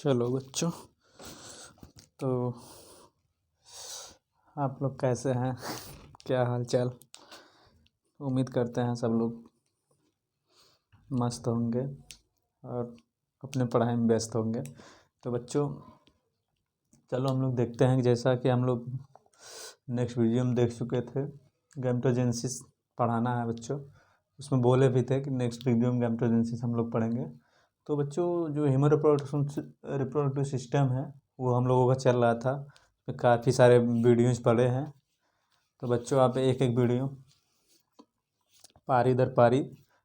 चलो बच्चों, तो आप लोग कैसे हैं? क्या हाल चाल? उम्मीद करते हैं सब लोग मस्त होंगे और अपने पढ़ाई में व्यस्त होंगे। तो बच्चों, चलो हम लोग देखते हैं कि जैसा कि हम लोग नेक्स्ट वीडियो में देख चुके थे, गैमेटोजेनेसिस पढ़ाना है बच्चों। उसमें बोले भी थे कि नेक्स्ट वीडियो में गैमेटोजेनेसिस हम लोग पढ़ेंगे। तो बच्चों, जो ह्यूमन रिप्रोडक्टिव सिस्टम है वो हम लोगों का चल रहा था, काफ़ी सारे वीडियोज पढ़े हैं। तो बच्चों, आप एक एक वीडियो पारी दर पारी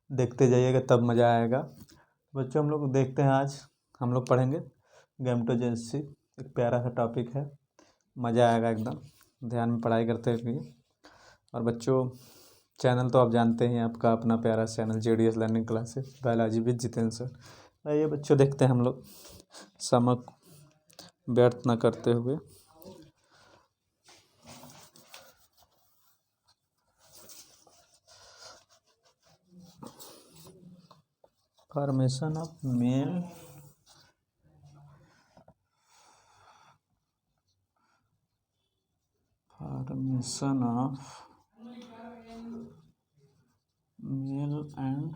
देखते जाइएगा, तब मज़ा आएगा। बच्चों, हम लोग देखते हैं, आज हम लोग पढ़ेंगे गैमेटोजेनेसिस। एक प्यारा सा टॉपिक है, मज़ा आएगा एकदम ध्यान में पढ़ाई करते हुए। और बच्चों, चैनल तो आप जानते हैं, आपका अपना प्यारा channel JDS learning classes biology with Jitendra sir. आइए बच्चों, देखते हैं हम लोग समय व्यर्थ न करते हुए। Formation of male and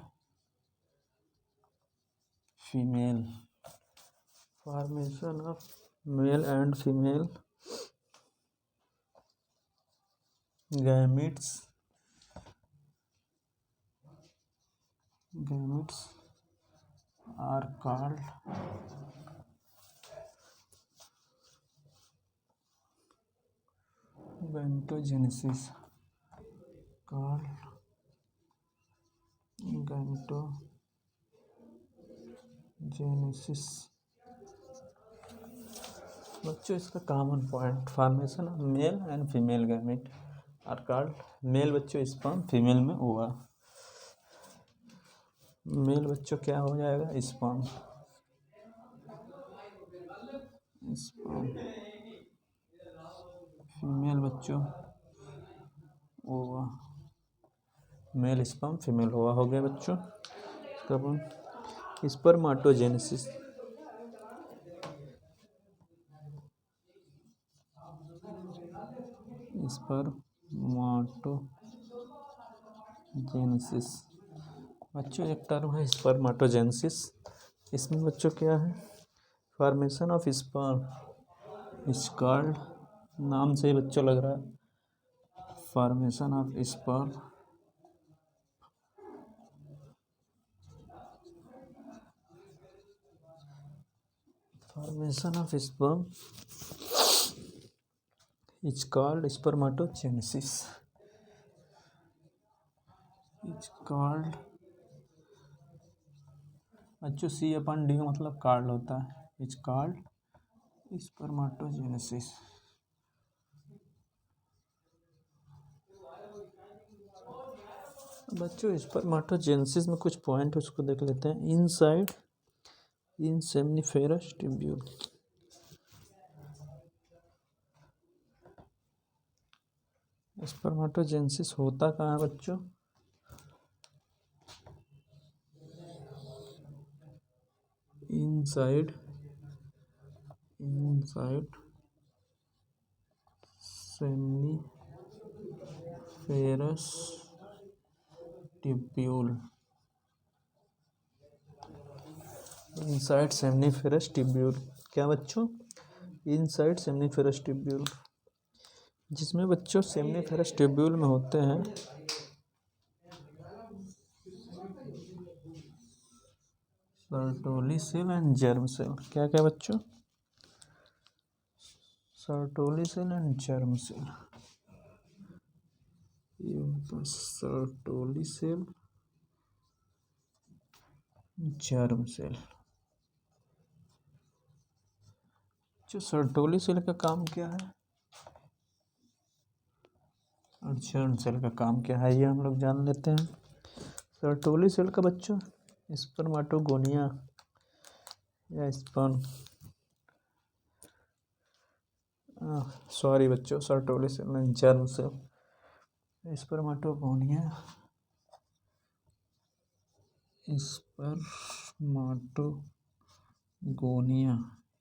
female gametes are called gametogenesis. बच्चों, इसका common point, formation of male and female gamete are called. Male बच्चों स्पर्म, फीमेल में ओवा। मेल बच्चों क्या हो जाएगा? स्पर्म। फीमेल बच्चों ओवा। मेल स्पर्म, फीमेल ओवा हो गया बच्चों। स्पर्माटोजेनेसिस। बच्चों, एक टर्म है स्पर्माटोजेनेसिस। इसमें बच्चों क्या है? Formation of sperm is called, नाम से ही बच्चों लग रहा है, formation of sperm is called spermatogenesis. बच्चों, C/D का मतलब कार्ड होता है। Is called spermatogenesis. बच्चों, स्पर्माटोजेनेसिस में कुछ पॉइंट उसको देख लेते हैं। Inside in seminiferous tubule. Spermatogenesis होता कहाँ है बच्चों? Inside seminiferous tubule. Inside seminiferous tubule क्या बच्चों? इनसाइड सेमनीफेरस ट्यूब्यूल, जिसमें बच्चों सेमनीफेरस ट्यूब्यूल में होते हैं Sertoli cell and germ cell. क्या क्या बच्चों? Sertoli cell and germ cell. ये होता है सर्टोली सेल, जर्म सेल। जो सर्टोली सेल का काम क्या है और जर्म सेल का काम क्या है, ये हम लोग जान लेते हैं। सर्टोली सेल का बच्चों स्पर्माटोगोनिया या स्पर्म, सॉरी बच्चों, सर्टोली सेल नहीं, जर्म सेल। स्पर्माटोगोनिया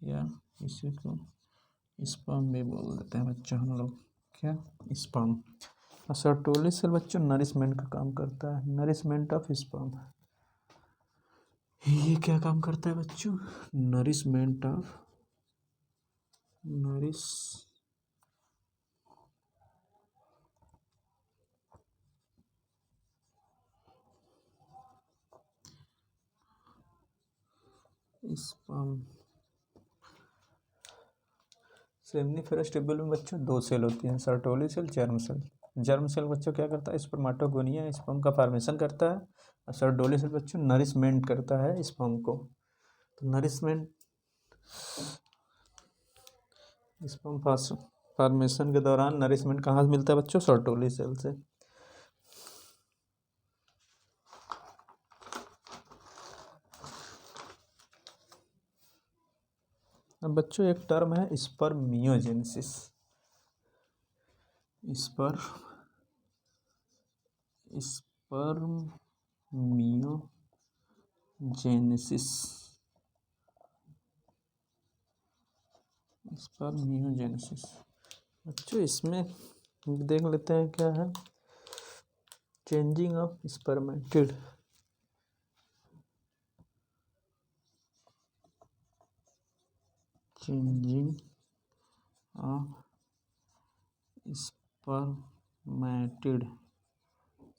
या इसी को स्पर्म भी बोल देते हैं बच्चों हम लोग। क्या? स्पर्म। सर्टोली सेल बच्चों नरिशमेंट का काम करता है, नरिशमेंट ऑफ स्पर्म। ये क्या काम करता है बच्चों? Nourishment of nourish sperm. Seminiferous tubule में बच्चों दो सेल होती हैं, Sertoli cell, germ cell. Germ cell बच्चों क्या करता है? स्पर्मेटोगोनिया, स्पर्म का फॉर्मेशन करता है। और सर्टोली सेल बच्चों नरिशमेंट करता है स्पर्म को। तो नरिशमेंट स्पर्म फॉर्मेशन के दौरान नरिशमेंट कहाँ से मिलता है बच्चों? सर्टोली सेल से। अब बच्चों एक टर्म है स्पर्मियोजेनेसिस। स्पर्मियोजेनेसिस। स्पर्मियोजेनेसिस बच्चों इसमें देख लेते हैं क्या है। Changing of spermatid. Changing of spermatid.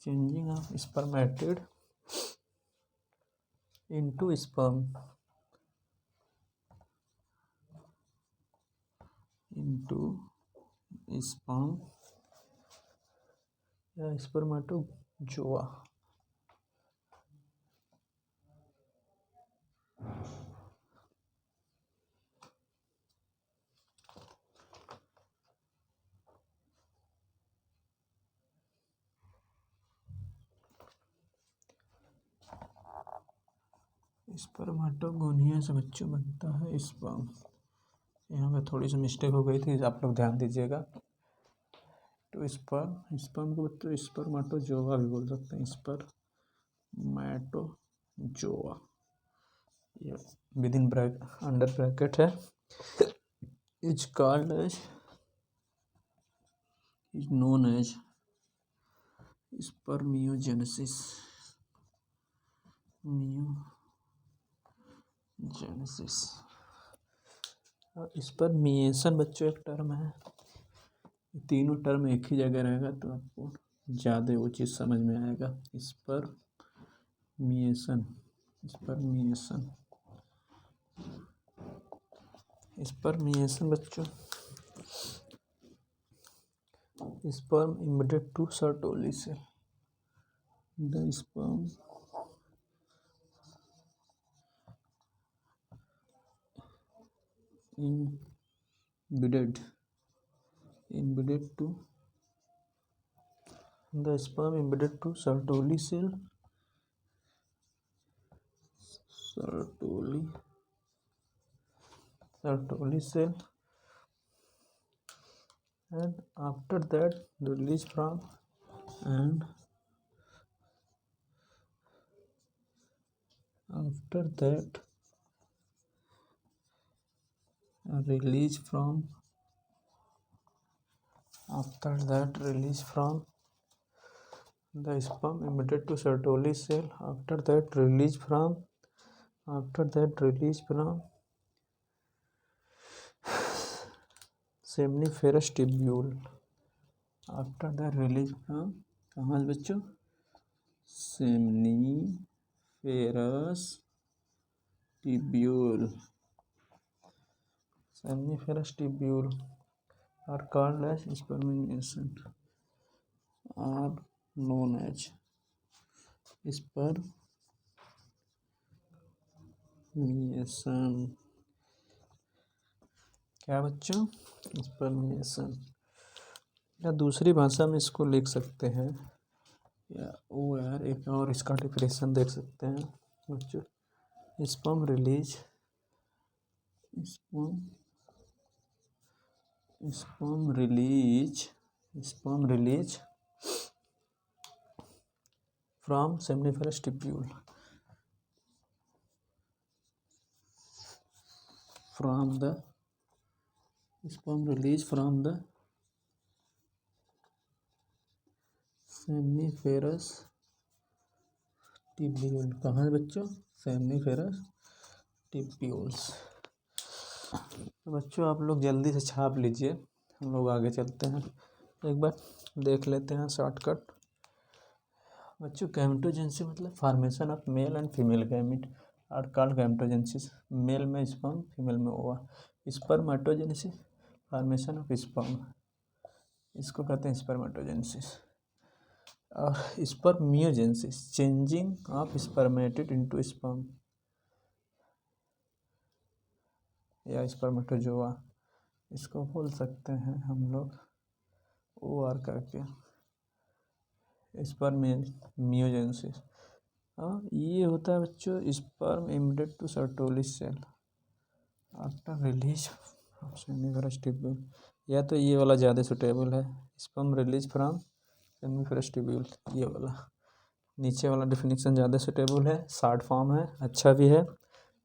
Changing of spermatid into sperm. Into sperm या स्पर्मेटोजोआ। स्पर्मेटोगोनिया से बच्चों बनता है स्पर्म। यहाँ पे थोड़ी सी मिस्टेक हो गई थी, आप लोग ध्यान दीजिएगा। तो स्पर्म को बच्चों स्पर्मेटोजोआ भी बोल सकते हैं। स्पर्मेटोजोआ ये विद इन अंडर ब्रैकेट है। Is called as is known as spermiogenesis. Spermiation बच्चों एक टर्म है। तीनों टर्म एक ही जगह रहेगा तो आपको ज़्यादा वो चीज़ समझ में आएगा। स्पर्मिएशन स्पर्मिएशन स्पर्मिएशन बच्चों sperm emitted to Sertoli cell. The sperm embedded to the sperm embedded to Sertoli cell and after that release from the sperm emitted to Sertoli cell. After that release from seminiferous tubule. After that release from कहाँ बच्चों? seminiferous tubule are called as spermination, are known as spermiation। क्या बच्चों? Spermiation. या दूसरी भाषा में इसको लिख सकते हैं या ओ यार एक और इसका डिफिनेशन देख सकते हैं बच्चों। Sperm release from from the sperm release from the seminiferous tubule. कहाँ है बच्चों? Seminiferous tubules. तो बच्चों आप लोग जल्दी से छाप लीजिए, हम लोग आगे चलते हैं। एक बार देख लेते हैं शॉर्टकट। बच्चों गैमेटोजेनेसिस मतलब formation of male and female gamete are called gametogenesis. Male में स्पर्म, फीमेल में ova. Spermatogenesis formation of sperm, इसको कहते हैं स्पर्मेटोजेनेसिस। और spermiogenesis changing of spermatid into sperm या स्पर्मेटोजोआ, इसको बोल सकते हैं हम लोग ओ आर करके स्पर्मियोजेनेसिस। और ये होता है बच्चों sperm emitted to Sertoli cell after release seminiferous tubule. या तो ये वाला ज़्यादा सुटेबल है, sperm release from seminiferous tubule, ये वाला। नीचे वाला डेफिनेशन ज़्यादा सुटेबल है, शॉर्ट फॉर्म है, अच्छा भी है।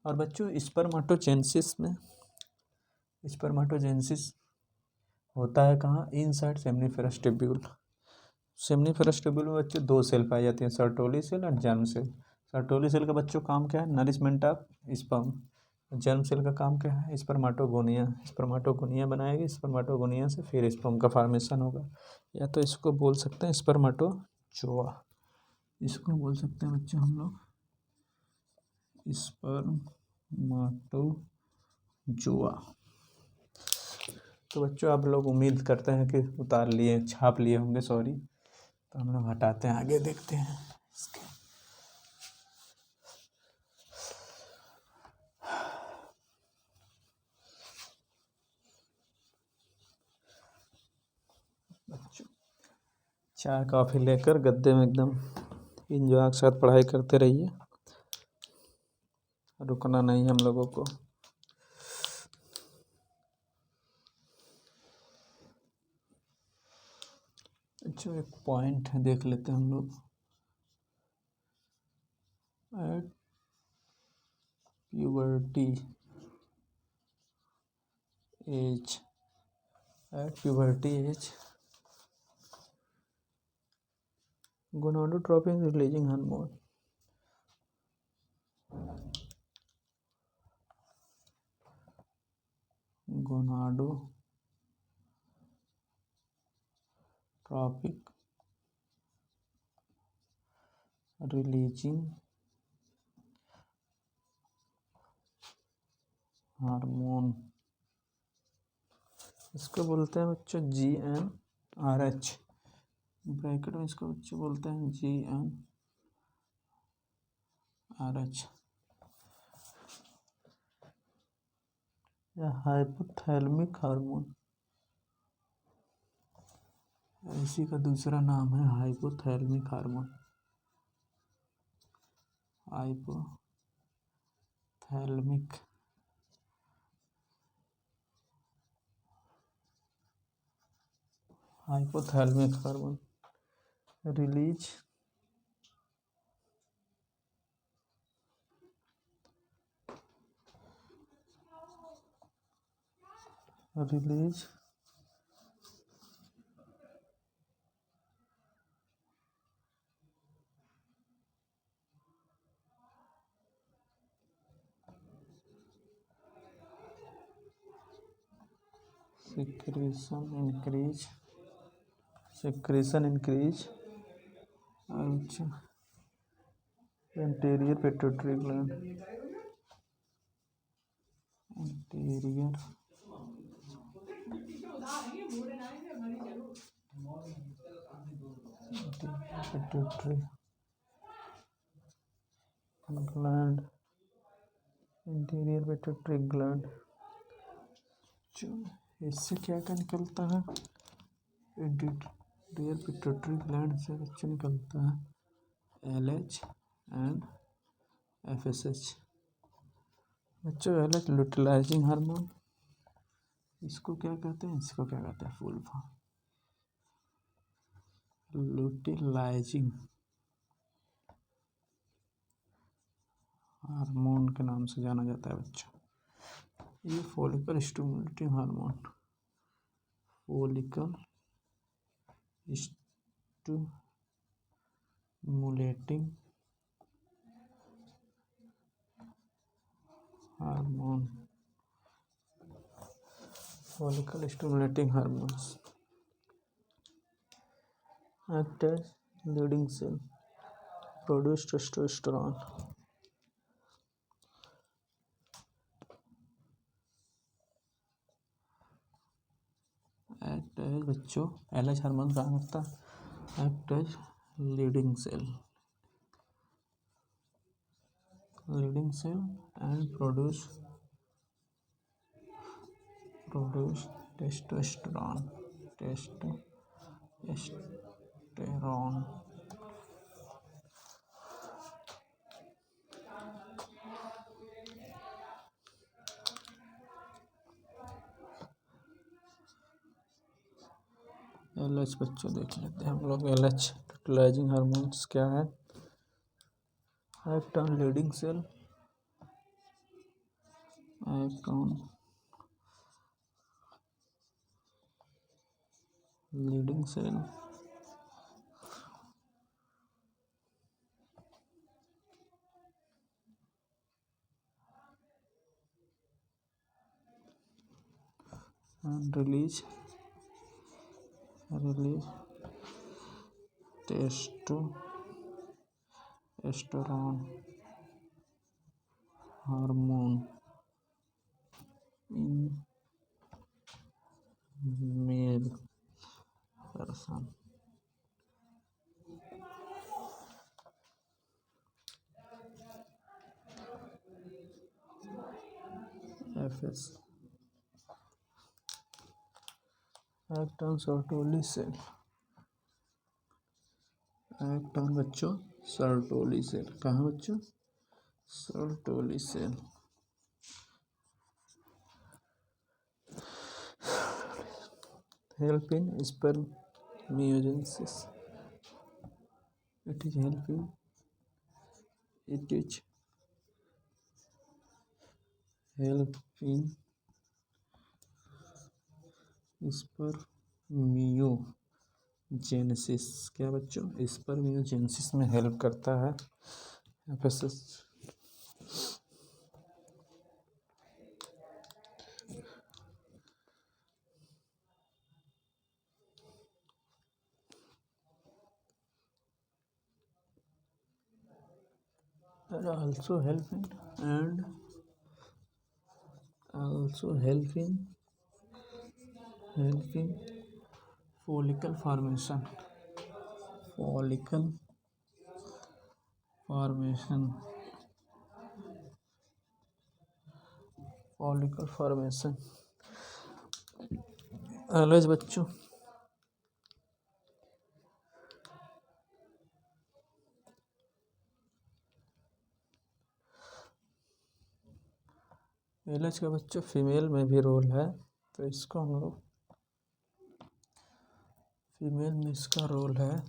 और बच्चों स्पर्मेटोजेनेसिस में स्पर्मेटोजेनेसिस होता है कहाँ? Inside seminiferous tubule. Seminiferous tubule में बच्चों दो सेल पाई जाती हैं, सर्टोली सेल और जर्म सेल। सर्टोली सेल का बच्चों काम क्या है? Nourishment of sperm. Germ cell का काम क्या है? स्पर्मेटोगोनिया। स्पर्मेटोगोनिया बनाएगी, स्पर्मेटोगोनिया से फिर स्पर्म का फॉर्मेशन होगा। या तो इसको बोल सकते हैं स्पर्मेटोजोआ, इसको बोल सकते हैं बच्चों हम लोग स्पर्मेटोजोआ। तो बच्चों आप लोग उम्मीद करते हैं कि उतार लिए, छाप लिए होंगे, सॉरी। तो हम लोग हटाते हैं, आगे देखते हैं इसके। बच्चों चाय कॉफ़ी लेकर गद्दे में एकदम इंजॉय के साथ पढ़ाई करते रहिए, रुकना नहीं हम लोगों को। अच्छा एक पॉइंट है, देख लेते हैं हम लोग। At puberty as, at puberty as gonadotropin releasing hormone. Gonadotropic releasing hormone, इसको बोलते हैं बच्चों GnRH। ब्रैकेट में इसको बच्चों बोलते हैं GnRH या हाइपोथैलेमिक हार्मोन। इसी का दूसरा नाम है hypothalamic hormone. Hypothalamic hormone release secretion increase anterior pituitary gland, anterior pituitary gland, anterior pituitary gland। इससे क्या क्या निकलता है? एंटीरियर पिट्यूटरी ग्लैंड से बच्चों निकलता है LH एंड FSH। बच्चों LH लुटिलाइजिंग हार्मोन, इसको क्या कहते हैं? इसको क्या कहते हैं फुल फॉर्म? लुटिलाइजिंग हार्मोन के नाम से जाना जाता है बच्चों। ये follicle stimulating hormone, follicle stimulating hormone, follicle stimulating hormones act as leading cell, produce testosterone. Act as बच्चों LH हार्मोन काम करता है, act as leading cell and produce testosterone. LH बच्चों देख लेते हैं हम लोग। LH यूटिलाइजिंग हार्मोन्स क्या है? Act on Leydig cell, act on Leydig cell and release testosterone hormone in male person. FS act on Sertoli cell, act on बच्चों Sertoli cell। कहाँ बच्चों? Sertoli cell help in spermiogenesis. It is helping. It is help in spermiogenesis. क्या बच्चों? Spermiogenesis में help करता है FSS. also help in follicle formation, अलज बच्चों LH का बच्चों फीमेल में भी रोल है, तो इसको हम लोग फीमेल में इसका रोल है।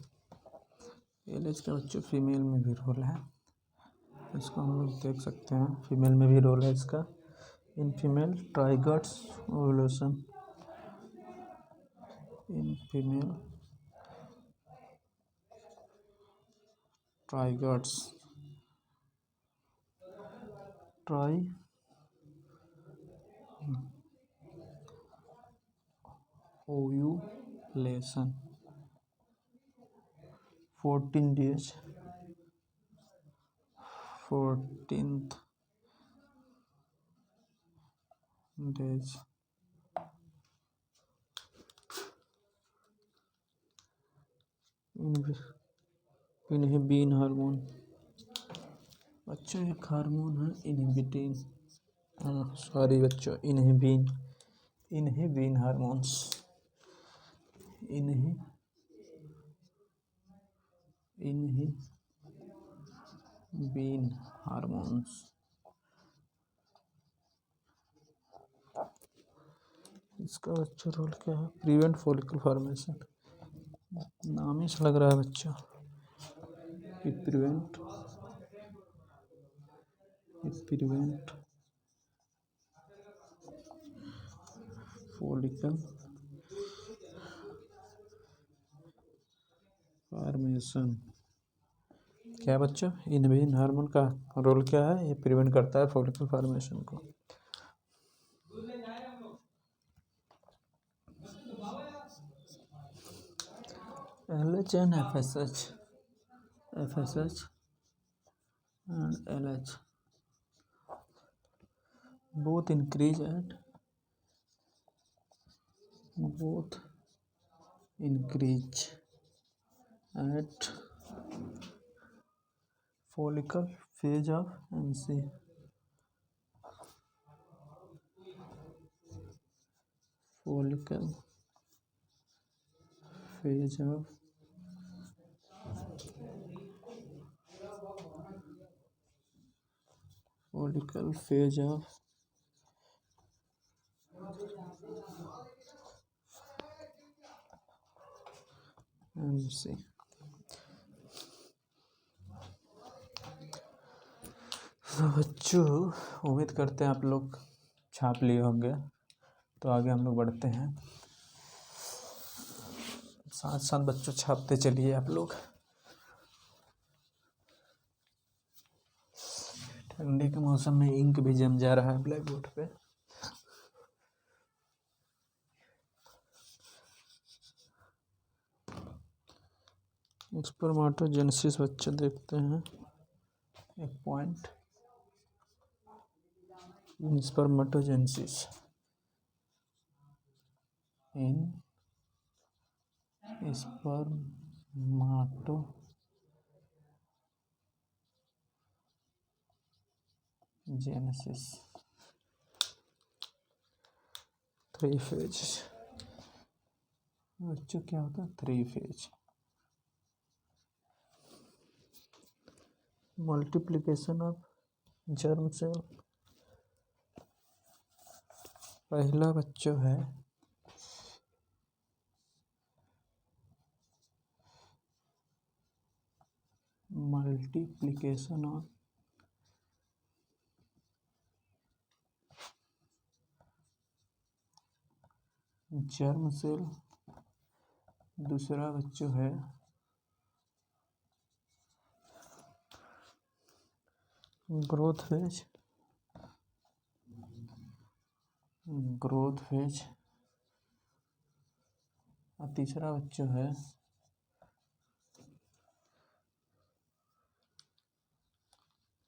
एलएच का बच्चों फीमेल में भी रोल है, इसको हम लोग देख सकते हैं। फीमेल में भी रोल है इसका। इन फीमेल ट्राइगॉट्स ओवुलेशन, इन फीमेल ट्राइगॉट्स ovulation 14 days, 14th days inhibin hormone बच्चों एक हार्मोन है इनहिबिटिन, सॉरी बच्चों इनहिबिन हार्मोन्स, इनहिबिन हार्मोन्स। इसका अच्छा रोल क्या है? Prevent follicle formation. नाम ही से लग रहा है बच्चों कि प्रिवेंट फॉलिकल फॉर्मेशन। क्या बच्चों, इन हार्मोन का रोल क्या है? ये प्रिवेंट करता है फॉलिकल फॉर्मेशन को। LH and FSH and LH both increase at follicle phase of MC. Follicle phase of MC। तो बच्चों, उम्मीद करते हैं आप लोग छाप लिए होंगे। तो आगे हम लोग बढ़ते हैं, साथ साथ बच्चों छापते चलिए आप लोग। ठंडी के मौसम में इंक भी जम जा रहा है ब्लैक बोर्ड पे। स्पर्मेटोजेनेसिस बच्चे देखते हैं, एक पॉइंट। Spermatogenesis three phase. बच्चों क्या होता है three phase? Multiplication of germ cell. पहला बच्चों है मल्टीप्लिकेशन ऑफ जर्म सेल। दूसरा बच्चों है ग्रोथ फेज। और तीसरा बच्चों है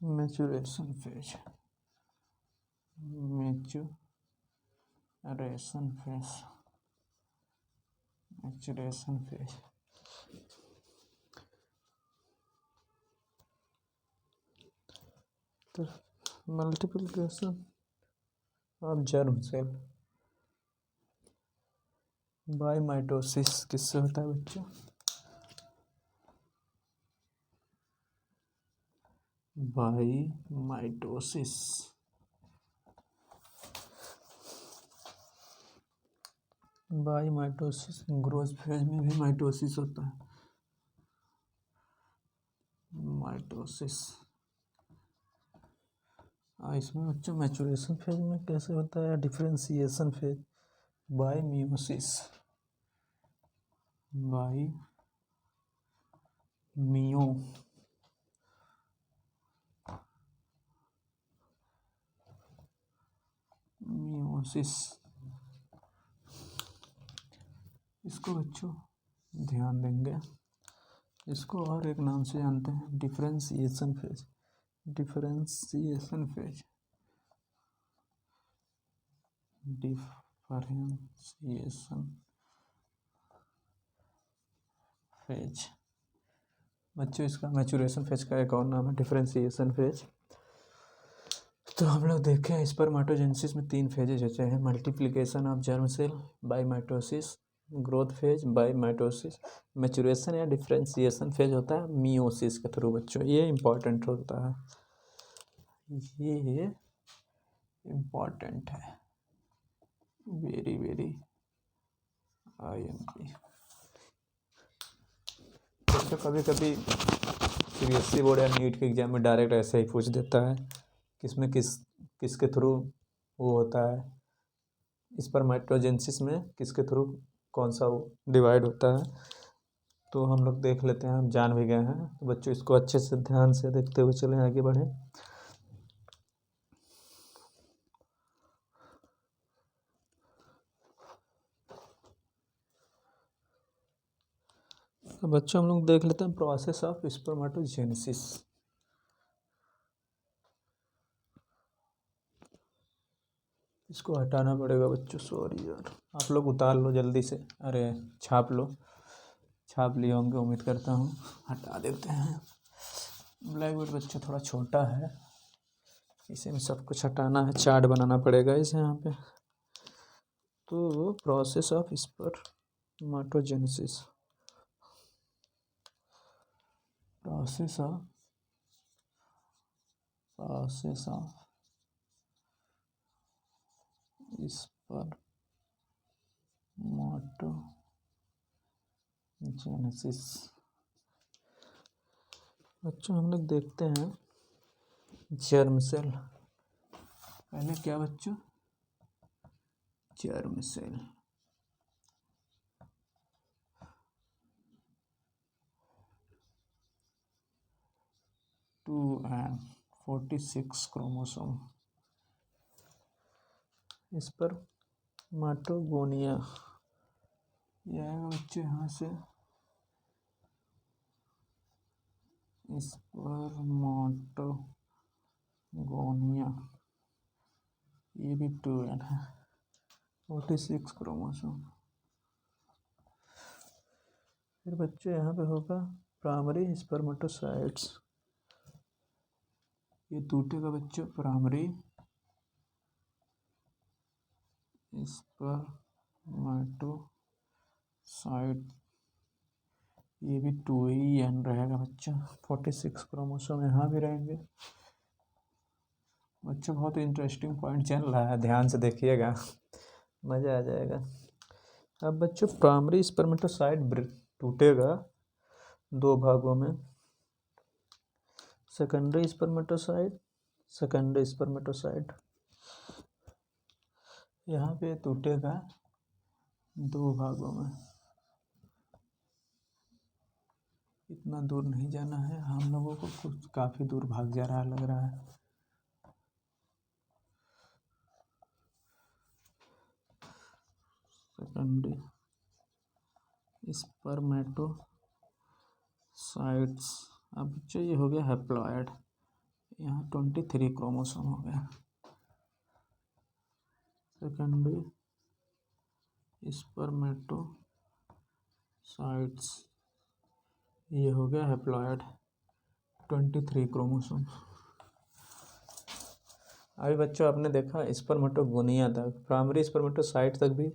मैच्योरेशन फेज। तो multiplication of germ cell by mitosis किससे होता है बच्चों? Bye mitosis. ग्रोथ फेज में भी माइटोसिस होता है। इसमें बच्चों मैच्योरेशन फेज में कैसे होता है? Differentiation phase by meiosis. इसको बच्चों ध्यान देंगे, इसको और एक नाम से जानते हैं डिफरेंशिएशन फेज। बच्चों इसका मैच्योरेशन फेज का एक और नाम है डिफरेंशिएशन फेज। तो हम लोग देखें स्पर्मेटोजेनेसिस में 3 फेजेज होते हैं, multiplication of germ cell by mitosis, growth phase by mitosis, maturation या डिफरेंशिएशन फेज होता है मियोसिस के थ्रू। बच्चों ये इम्पॉर्टेंट होता है, ये इम्पॉर्टेंट है, वेरी IMP। तो कभी कभी CBSE बोर्ड या नीट के एग्जाम में डायरेक्ट ऐसे ही पूछ देता है, किसमें किसके थ्रू वो होता है स्पर्मेटोजेनेसिस में किसके थ्रू कौन सा डिवाइड होता है, तो हम लोग देख लेते हैं, हम जान भी गए हैं। तो बच्चों इसको अच्छे से ध्यान से देखते हुए चलें, आगे बढ़ें। तो बच्चों हम लोग देख लेते हैं प्रोसेस ऑफ स्पर्मेटोजेनेसिस। इसको हटाना पड़ेगा बच्चों, सॉरी यार, आप लोग उतार लो जल्दी से, अरे छाप लो, छाप लिए होंगे उम्मीद करता हूँ। हटा देते हैं, ब्लैक बोर्ड बच्चों थोड़ा छोटा है, इसे में सब कुछ हटाना है, चार्ट बनाना पड़ेगा इसे यहाँ पे। तो process of spermatogenesis, process of spermatogenesis. बच्चों हम लोग देखते हैं जर्म सेल, पहले क्या बच्चों, germ cell. Two and 46 chromosome, इस पर माटोगोनिया, यह आएगा बच्चे यहाँ से स्पर्मेटोगोनिया, ये भी 2n है, 46 क्रोमोसोम। फिर बच्चे यहाँ पे होगा प्राइमरी स्पर्मेटोसाइट्स, ये टूटेगा बच्चों प्राइमरी स्पर्मेटोसाइट, ये भी 2n रहेगा बच्चों, 46 क्रोमोसोम यहाँ भी रहेंगे। बच्चों बहुत इंटरेस्टिंग पॉइंट चल रहा है, ध्यान से देखिएगा, मज़ा आ जाएगा। अब बच्चों प्राइमरी स्पर्मेटोसाइट टूटेगा दो भागों में, सेकेंडरी स्पर्मेटोसाइट यहाँ पे टूटेगा दो भागों में। इतना दूर नहीं जाना है, हम लोगों को कुछ काफ़ी दूर भाग जा रहा लग रहा है। सेकेंडरी स्पर्मेटोसाइट्स, अब बच्चों ये हो गया हैप्लॉयड, यहाँ 23 क्रोमोसोम हो गया। सेकेंडरी स्पर्मेटोसाइट्स, ये हो गया हैप्लॉयड, 23 क्रोमोसोम। अभी बच्चों आपने देखा स्पर्मेटोगोनिया तक, प्राइमरी स्पर्मेटोसाइट तक भी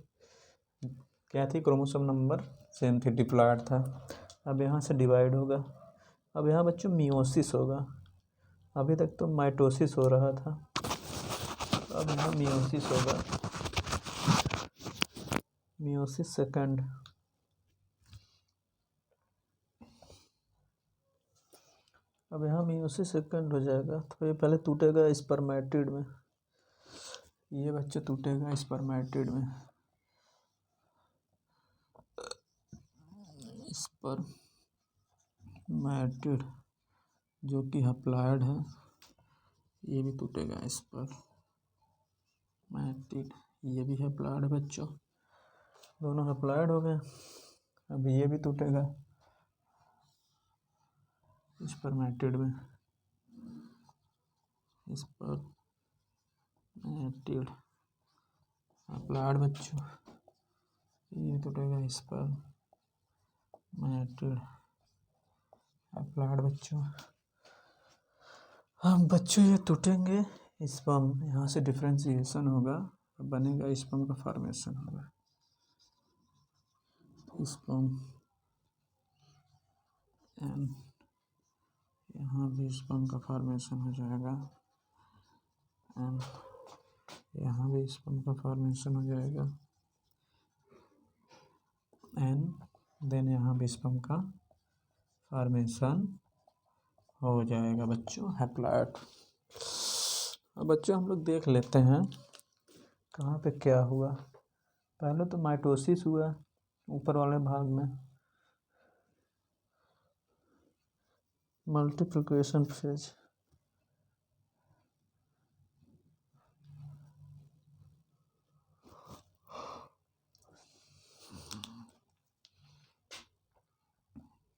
क्या थी, क्रोमोसोम नंबर सेम थी, डिप्लॉयड था। अब यहाँ से डिवाइड होगा, अब यहाँ बच्चों मियोसिस होगा, अभी तक तो माइटोसिस हो रहा था, अब यहाँ मियोसिस होगा, मियोसिस सेकंड। अब यहाँ मियोसिस सेकंड हो जाएगा, तो ये पहले टूटेगा स्पर्मेटिड में, ये बच्चे टूटेगा स्पर्मेटिड में, स्पर्मेटिड जो कि हैप्लॉयड है, ये भी टूटेगा स्पर्मेटिड, ये भी हैप्लॉयड है बच्चों, दोनों हैप्लॉयड हो गए। अब ये भी टूटेगा स्पर्मेटिड में, स्पर्मेटिड हैप्लॉयड बच्चों, ये टूटेगा स्पर्मेटिड हैप्लॉयड बच्चों। हम बच्चों ये टूटेंगे, स्पर्म यहाँ से डिफ्रेंशिएशन होगा, बनेगा स्पर्म का फॉर्मेशन होगा, स्पर्म एंड यहाँ भी स्पर्म का फॉर्मेशन हो जाएगा, एंड यहाँ भी स्पर्म का फॉर्मेशन हो जाएगा, एंड देन यहाँ भी स्पर्म का फॉर्मेशन हो जाएगा बच्चों, हैप्लॉयड। अब बच्चों हम लोग देख लेते हैं कहाँ पे क्या हुआ? पहले तो माइटोसिस हुआ ऊपर वाले भाग में, मल्टीप्लिकेशन फेज।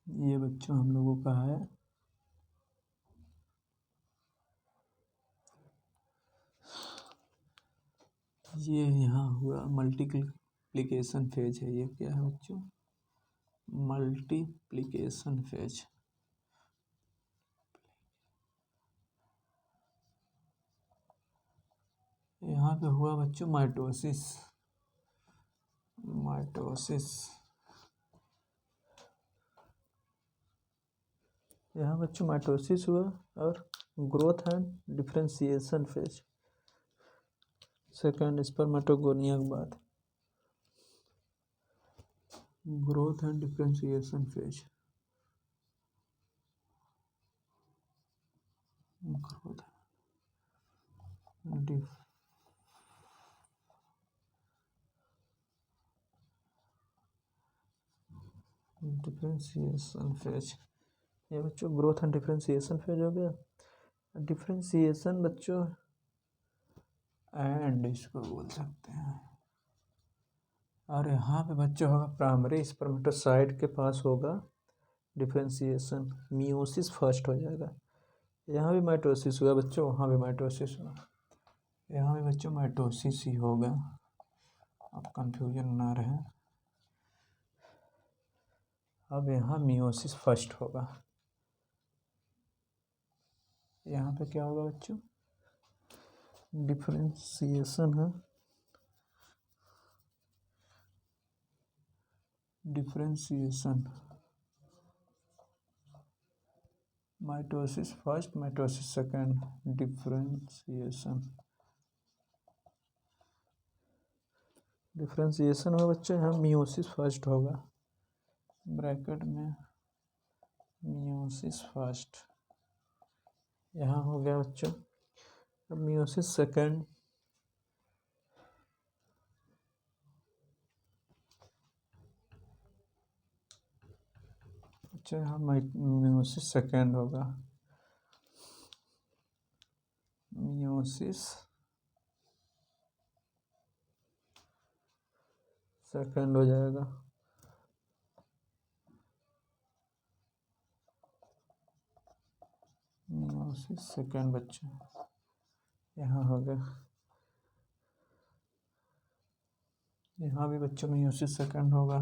ये बच्चों हम लोगों का है ये, यहाँ हुआ मल्टीप्लिकेशन फेज है। ये क्या है बच्चों? Multiplication phase. यहाँ पे हुआ बच्चों माइटोसिस। यहाँ बच्चों माइटोसिस हुआ और growth and differentiation phase. Second spermatogonia के बाद growth and differentiation phase. Growth differentiation phase. ये बच्चों ग्रोथ एंड डिफरेंशिएशन फेज हो गया। डिफरेंशिएशन बच्चों एंड इसको बोल सकते हैं। और यहाँ पे बच्चों होगा प्राइमरी स्पर्मेटोसाइट के पास होगा डिफरेंशिएशन, मियोसिस फर्स्ट हो जाएगा। यहाँ भी माइटोसिस हुआ बच्चों, वहाँ भी माइटोसिस हुआ, यहाँ भी बच्चों माइटोसिस ही होगा। अब कंफ्यूजन ना रहे। अब यहाँ मियोसिस फर्स्ट होगा। यहाँ पे क्या होगा बच्चों? डिफरेंशिएशन है, differentiation, mitosis first, mitosis second, differentiation. Differentiation होगा बच्चों, यहाँ मियोसिस फर्स्ट होगा, ब्रैकेट में मियोसिस फर्स्ट। यहाँ हो गया बच्चों। अब मियोसिस सेकंड, अच्छा यहाँ मियोसिस सेकंड होगा, मियोसिस सेकंड हो जाएगा। मियोसिस सेकंड बच्चों यहाँ हो गया। यहाँ भी बच्चों मियोसिस सेकंड होगा।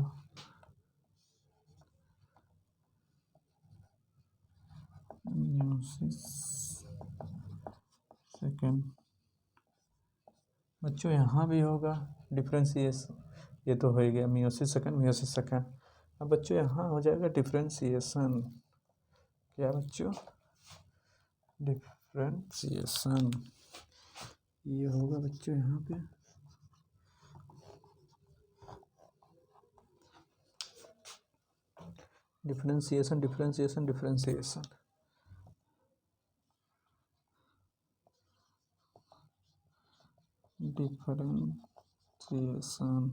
मियोसिस सेकंड बच्चों यहाँ भी होगा डिफरेंशिएशन। ये तो हो ही गया मियोसिस सेकंड, मियोसिस सेकंड। अब बच्चों यहाँ हो जाएगा डिफरेंशिएशन। क्या बच्चों? डिफरेंशिएशन ये होगा बच्चों यहाँ पे। Differentiation, differentiation, differentiation. डिफरेंशिएशन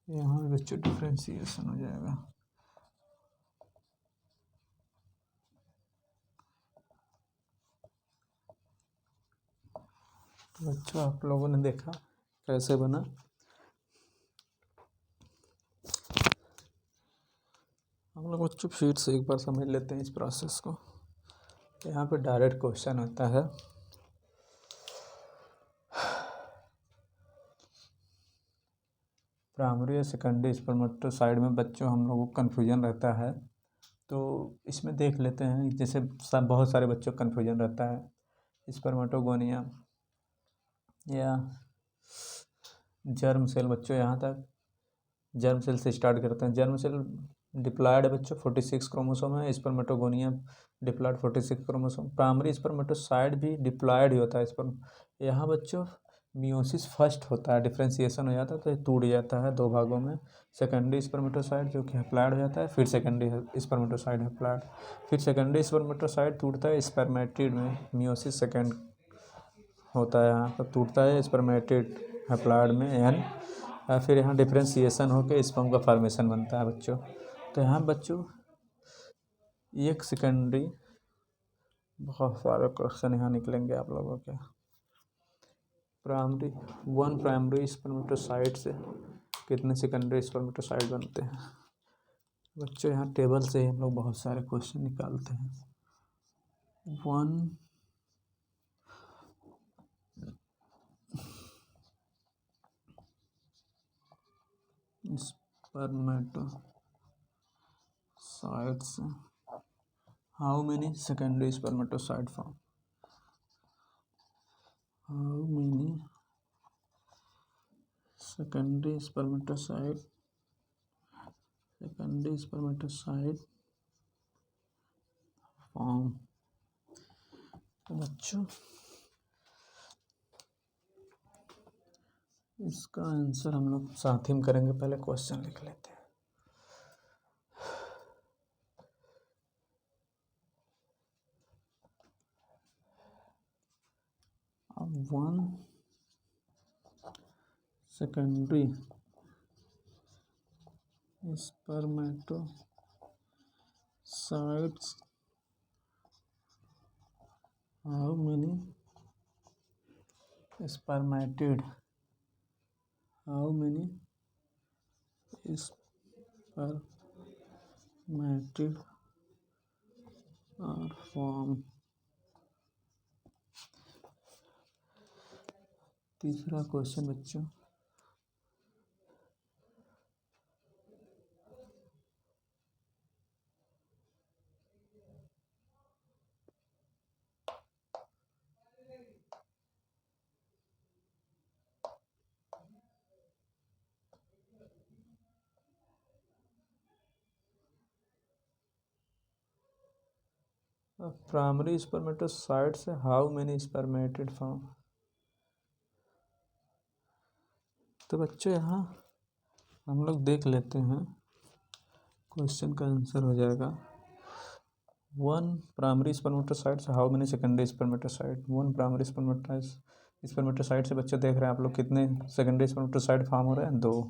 यहाँ भी बच्चों डिफरेंशिएशन हो जाएगा। तो बच्चों आप लोगों ने देखा कैसे बना। हम लोग बच्चों फिर से एक बार समझ लेते हैं इस प्रोसेस को। यहाँ पे डायरेक्ट क्वेश्चन आता है, प्राइमरी या सेकेंडरी स्पर्मेटोसाइट में बच्चों हम लोगों को कन्फ्यूजन रहता है। तो इसमें देख लेते हैं, जैसे सब बहुत सारे बच्चों को कन्फ्यूजन रहता है स्पर्मेटोगोनिया या जर्म सेल। बच्चों यहाँ तक जर्म सेल से स्टार्ट करते हैं। जर्म सेल डिप्लॉयड है बच्चों 46 क्रोमोसोम है। Spermatogonia diploid 46 chromosome. Primary spermatocyte भी डिप्लॉयड ही होता है स्पर्म। यहाँ बच्चों मियोसिस फर्स्ट होता है, डिफ्रेंसिएशन हो जाता है तो ये टूट जाता है दो भागों में। सेकेंडरी स्पर्मेटोसाइड जो कि हैप्लॉयड हो जाता है, फिर सेकेंडरी स्पर्मेटोसाइड हैप्लॉयड, फिर सेकेंडरी स्पर्मेटोसाइड टूटता है स्पर्मेटिड में। मियोसिस सेकेंड होता है यहाँ पर, टूटता है स्पर्मेटिड हैप्लॉयड में एन, फिर यहाँ डिफ्रेंसिएशन होकर स्पर्म का फॉर्मेशन बनता है बच्चों। तो यहाँ बच्चों एक सेकेंडरी, बहुत सारे क्वेश्चन यहाँ निकलेंगे आप लोगों के। वन प्राइमरी स्पर्मेटोसाइट से कितने सेकेंडरी स्पर्मेटोसाइट बनते हैं बच्चों? यहाँ टेबल से ही हम लोग बहुत सारे क्वेश्चन निकालते हैं। वन स्पर्मेटोसाइट से how many secondary spermatocyte form? How many secondary spermatocyte form। तो बच्चों इसका आंसर हम लोग साथ ही में करेंगे, पहले क्वेश्चन लिख लेते हैं। अब one secondary spermatocytes how many spermatid are formed? तीसरा क्वेश्चन बच्चों, प्राइमरी स्पर्मेटोसाइट से हाउ मेनी स्पर्मेटिड फॉर्म? तो बच्चों यहाँ हम लोग देख लेते हैं, क्वेश्चन का आंसर हो जाएगा वन प्राइमरी स्पर्मेटोसाइट से how many secondary spermatocyte. One primary spermatocyte से बच्चे देख रहे हैं आप लोग कितने सेकेंडरी स्पर्मेटोसाइट फॉर्म हो रहे हैं? दो।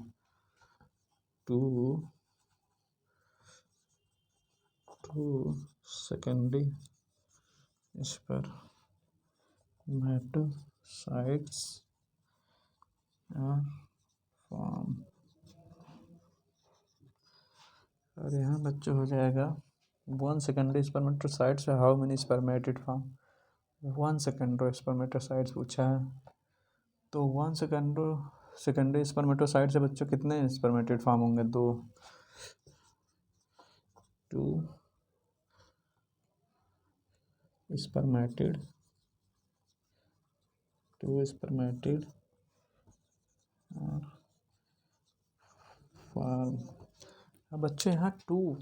Two secondary spermatocytes form. और यहाँ बच्चों हो जाएगा वन सेकेंडरी स्पर्मेटोसाइट से how many spermatid form. One secondary spermatocytes पूछा है, तो वन सेकेंडरी स्पर्मेटोसाइट से बच्चों कितने स्पर्मेटिड फॉर्म होंगे? दो। Two spermatid form. अब बच्चे यहाँ टू,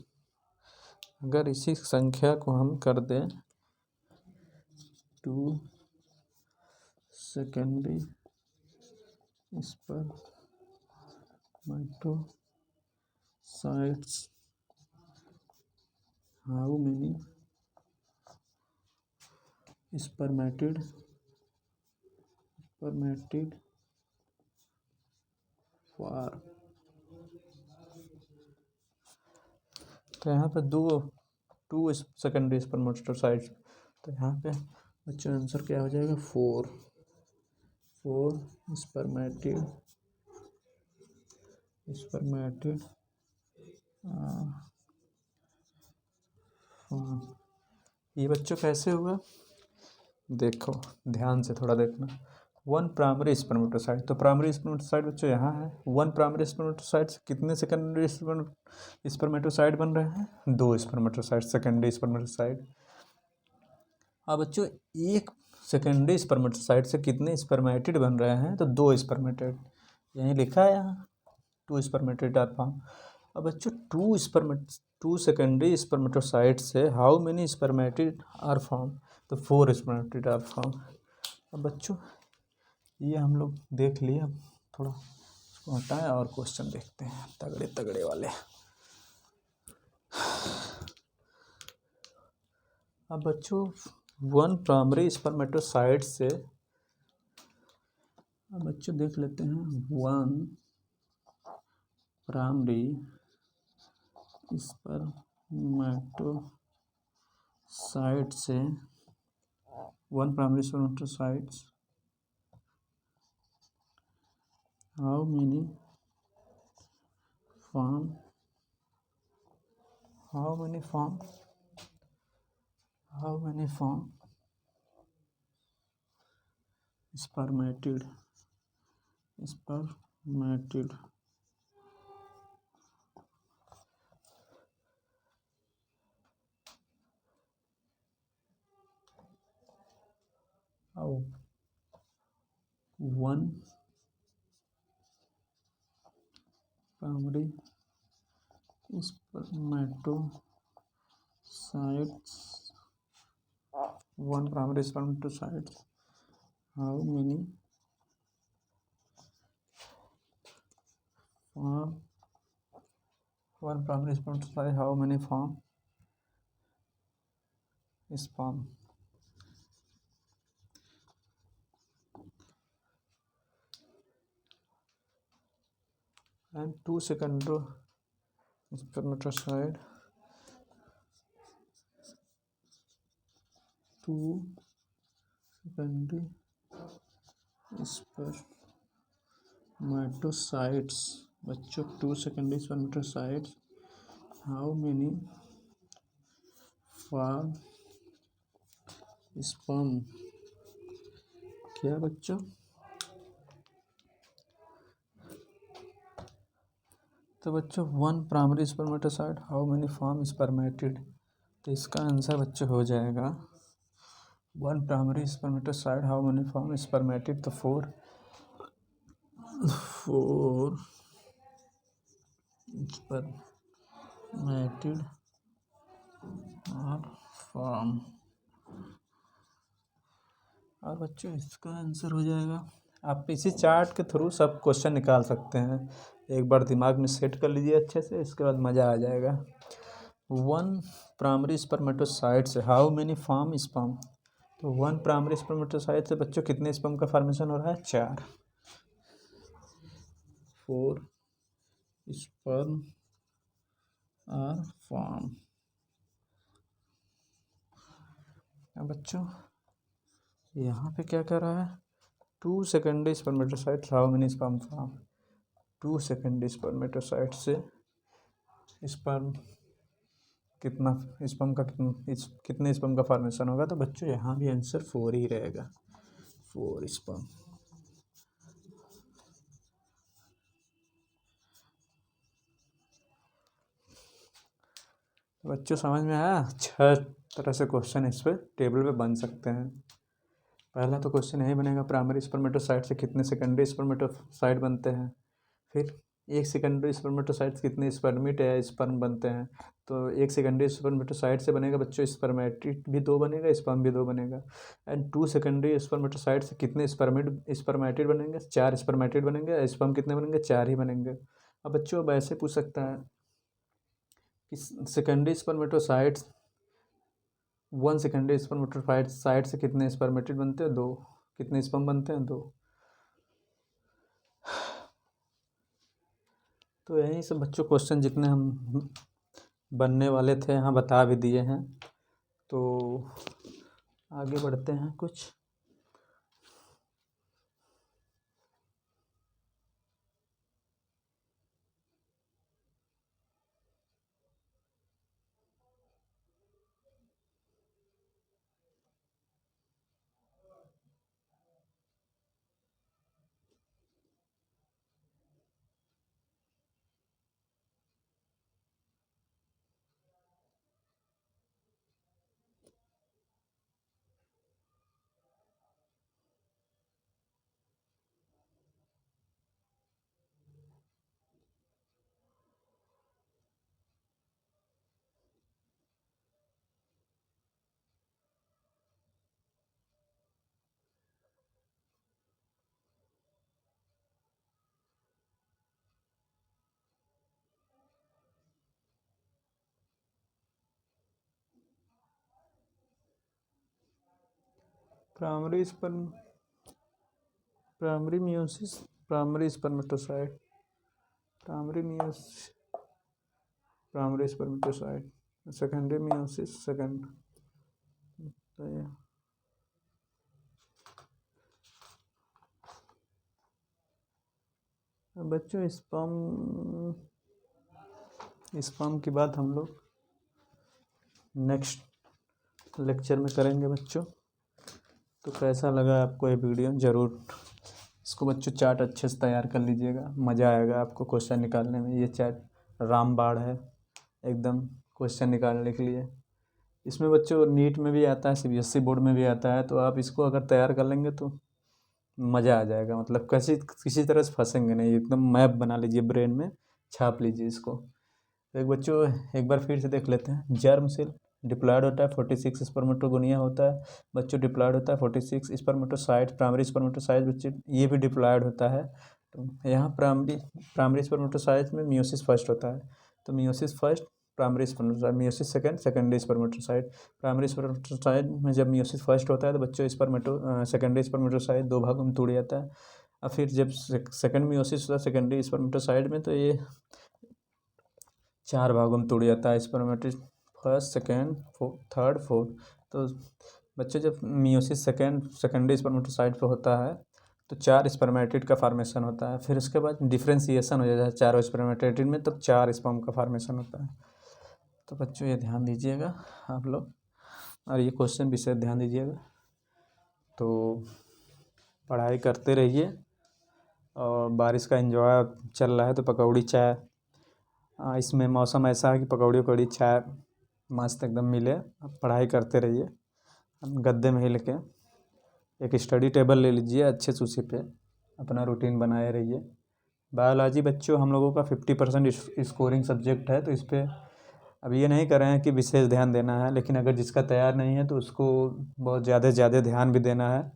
अगर इसी संख्या को हम कर दें two secondary spermatocytes how many spermatid form. तो यहाँ पे टू सेकेंडरी स्पर्मेटोसाइट्स, तो यहाँ पे बच्चों आंसर क्या हो जाएगा? फोर स्पर्मेटिड ये बच्चों कैसे हुआ? देखो ध्यान से थोड़ा देखना। वन प्राइमरी स्पर्मेटोसाइट, तो प्राइमरी स्पर्मेटोसाइट बच्चों यहाँ है। वन प्राइमरी स्पर्मेटोसाइट से कितने सेकेंडरी स्पर्मेटोसाइट बन रहे हैं? दो स्पर्मेटोसाइट सेकेंडरी स्पर्मेटोसाइट। अब बच्चों एक सेकेंडरी स्पर्मेटोसाइट से कितने स्पर्मेटिड बन रहे हैं? तो दो स्पर्मेटिड, यहीं लिखा है यहाँ टू स्पर्मेटिड आर फॉर्म। अब बच्चों टू सेकेंडरी स्पर्मेटोसाइट से how many spermatid are form, तो 4 स्पर्मेटिड आर फॉर्म। अब बच्चों ये हम लोग देख लिए, अब थोड़ा इसको हटाएं और क्वेश्चन देखते हैं तगड़े तगड़े वाले। अब बच्चों वन प्राइमरी स्पर्मेटोसाइट से, अब बच्चों देख लेते हैं वन प्राइमरी स्पर्मेटोसाइट से, one primary spermatocytes how many form, how many form spermatid one primary spermatocytes, one primary spermatocytes how many form, one primary spermatocyte how many form sperm, and two secondary spermatocyte, two secondary spermatocytes, बच्चों two secondary spermatocytes how many form sperm, क्या बच्चों, तो बच्चों one primary spermatocyte how many form spermatid, तो इसका answer बच्चों हो जाएगा one primary spermatocyte how many form spermatid, तो 4 स्पर्मेटिड और फॉर्म। और बच्चों इसका आंसर हो जाएगा, आप इसी चार्ट के थ्रू सब क्वेश्चन निकाल सकते हैं, एक बार दिमाग में सेट कर लीजिए अच्छे से, इसके बाद मज़ा आ जाएगा। वन प्राइमरी स्पर्मेटोसाइट से हाउ मेनी फॉर्म स्पर्म, तो वन प्राइमरी स्पर्मेटोसाइट से बच्चों कितने स्पर्म का फॉर्मेशन हो रहा है, 4 स्पर्म आर फॉर्म। अब बच्चों यहाँ पे क्या कर रहा है, two secondary spermatocyte how many sperm form, two secondary spermatocyte से स्पर्म कितना, स्पर्म का कितने स्पर्म का फॉर्मेशन होगा, तो बच्चों यहाँ भी आंसर 4 ही रहेगा, 4 स्पर्म। बच्चों समझ में आया, 6 तरह से क्वेश्चन इस पर टेबल पे बन सकते हैं। पहला तो क्वेश्चन यही बनेगा, प्राइमरी स्पर्मेटोसाइट से कितने सेकेंडरी स्पर्मेटोसाइट बनते हैं, फिर एक सेकेंडरी स्पर्मेटोसाइट से कितने स्पर्मिट या स्पर्म बनते हैं, तो एक सेकेंडरी स्पर्मेटोसाइट से बनेगा बच्चों स्पर्मेटिड भी 2 बनेगा, स्पर्म भी 2 बनेगा। एंड टू सेकेंडरी स्पर्मेटोसाइट से कितने स्पर्मेटिड बनेंगे, 4 स्पर्मेटिड बनेंगे, स्पर्म कितने बनेंगे, 4 ही बनेंगे। अब बच्चों अब ऐसे पूछ सकता है कि secondary spermatocyte, one secondary spermatocyte से कितने स्पर्मेटिड बनते हैं, 2, कितने स्पर्म बनते हैं, 2। तो यही सब बच्चों क्वेश्चन जितने हम बनने वाले थे यहाँ बता भी दिए हैं, तो आगे बढ़ते हैं कुछ। Primary sperm primary meiosis primary spermatocyte primary spermatocyte secondary meiosis second. तो ये बच्चों स्पर्म की बात हम लोग नेक्स्ट लेक्चर में करेंगे बच्चों। तो कैसा लगा आपको ये वीडियो, ज़रूर इसको बच्चों चार्ट अच्छे से तैयार कर लीजिएगा, मज़ा आएगा आपको क्वेश्चन निकालने में। ये चार्ट रामबाण है एकदम क्वेश्चन निकालने के लिए। इसमें बच्चों नीट में भी आता है, सीबीएसई बोर्ड में भी आता है, तो आप इसको अगर तैयार कर लेंगे तो मज़ा आ जाएगा। मतलब किसी तरह से फंसेंगे नहीं, एकदम मैप बना लीजिए, ब्रेन में छाप लीजिए इसको। तो एक बच्चों एक बार फिर से देख लेते हैं। जर्म सेल डिप्लॉयड होता है, 46 स्पर्मेटोगोनिया होता है बच्चों, डिप्लॉयड होता है 46 स्पर्मेटोसाइट। प्राइमरी स्पर्मेटोसाइट बच्चे ये भी डिप्लॉयड होता है। तो यहाँ प्राइमरी स्पर्मेटोसाइट में मियोसिस फर्स्ट होता है, तो meiosis first primary spermatocyte, meiosis second secondary spermatocyte. Primary spermatocyte में जब मियोसिस फर्स्ट होता है तो बच्चों सेकेंडरी स्पर्मेटोसाइट 2 भागों में टूट जाता है। और फिर जब सेकेंड मियोसिस होता है सेकेंडरी स्पर्मेटोसाइट में, तो ये 4 भागों में टूट जाता है, स्पर्मेटिस फर्स्ट सेकेंड थर्ड फोर्थ। तो बच्चों जब मियोसिस सेकेंडरी स्पर्मेटोसाइट पे होता है तो 4 स्पर्मेटिड का फार्मेशन होता है। फिर उसके बाद डिफ्रेंसिएशन हो जाता है चारों स्पर्मेटिड में, तब 4 स्पर्म का फार्मेशन होता है। तो बच्चों ये ध्यान दीजिएगा आप लोग, और ये क्वेश्चन विशेष ध्यान दीजिएगा। तो पढ़ाई करते रहिए, और बारिश का एंजॉय चल रहा है तो पकौड़ी चाय, इसमें मौसम ऐसा है कि पकौड़ी उकौड़ी चाय मस्त एकदम मिले। पढ़ाई करते रहिए, गद्दे में हिल के एक स्टडी टेबल ले लीजिए, अच्छे से उसी पे अपना रूटीन बनाए रहिए। बायोलॉजी बच्चों हम लोगों का 50% स्कोरिंग सब्जेक्ट है, तो इस पर अब ये नहीं कर रहे हैं कि विशेष ध्यान देना है, लेकिन अगर जिसका तैयार नहीं है तो उसको बहुत ज़्यादा से ज़्यादा ध्यान भी देना है।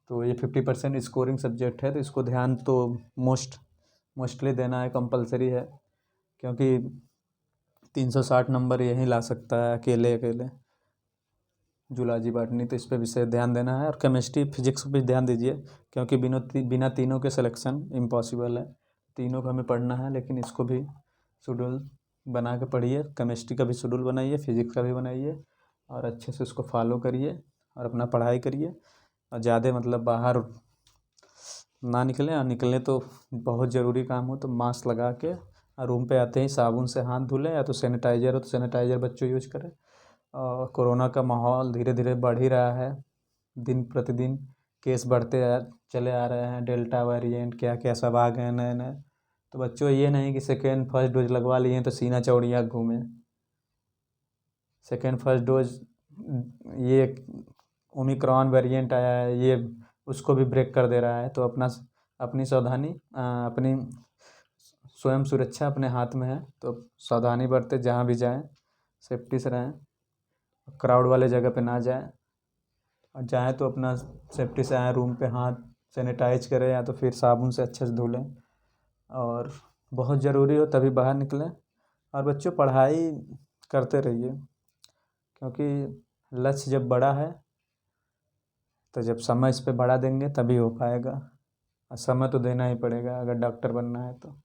तो ये 50% स्कोरिंग सब्जेक्ट है, तो इसको ध्यान तो मोस्टली देना है, कंपलसरी है, क्योंकि 360 नंबर यहीं ला सकता है अकेले जूलॉजी बॉटनी। तो इस पर विशेष ध्यान देना है, और केमिस्ट्री फिजिक्स भी ध्यान दीजिए, क्योंकि बिना तीनों के सिलेक्शन इम्पॉसिबल है। तीनों को हमें पढ़ना है, लेकिन इसको भी शेड्यूल बना के पढ़िए। केमिस्ट्री का भी शेड्यूल बनाइए, फिजिक्स का भी बनाइए, और अच्छे से उसको फॉलो करिए और अपना पढ़ाई करिए। और ज़्यादा मतलब बाहर ना निकलें, और निकलें तो बहुत ज़रूरी काम हो तो मास्क लगा के, और रूम पे आते ही साबुन से हाथ धुलें, या तो सैनिटाइज़र हो तो सैनिटाइज़र बच्चों यूज करें। और कोरोना का माहौल धीरे धीरे बढ़ ही रहा है, दिन प्रतिदिन केस बढ़ते चले आ रहे हैं, डेल्टा वेरिएंट क्या क्या सब आ गए नए नए। तो बच्चों ये नहीं कि सेकेंड फर्स्ट डोज लगवा लिए तो सीना चौड़िया घूमें। सेकेंड फर्स्ट डोज ये ओमिक्रॉन वेरिएंट आया है, ये उसको भी ब्रेक कर दे रहा है। तो अपनी सावधानी, अपनी स्वयं सुरक्षा अपने हाथ में है, तो सावधानी बरतें, जहाँ भी जाएं सेफ्टी से रहें, क्राउड वाले जगह पे ना जाएं, और जाएं तो अपना सेफ्टी से आएँ, रूम पे हाथ सैनिटाइज करें, या तो फिर साबुन से अच्छे से धो लें, और बहुत ज़रूरी हो तभी बाहर निकलें। और बच्चों पढ़ाई करते रहिए, क्योंकि लक्ष्य जब बड़ा है तो जब समय इस पे बढ़ा देंगे तभी हो पाएगा, और समय तो देना ही पड़ेगा अगर डॉक्टर बनना है तो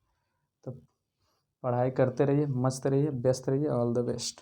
पढ़ाई करते रहिए, मस्त रहिए, व्यस्त रहिए। All the best.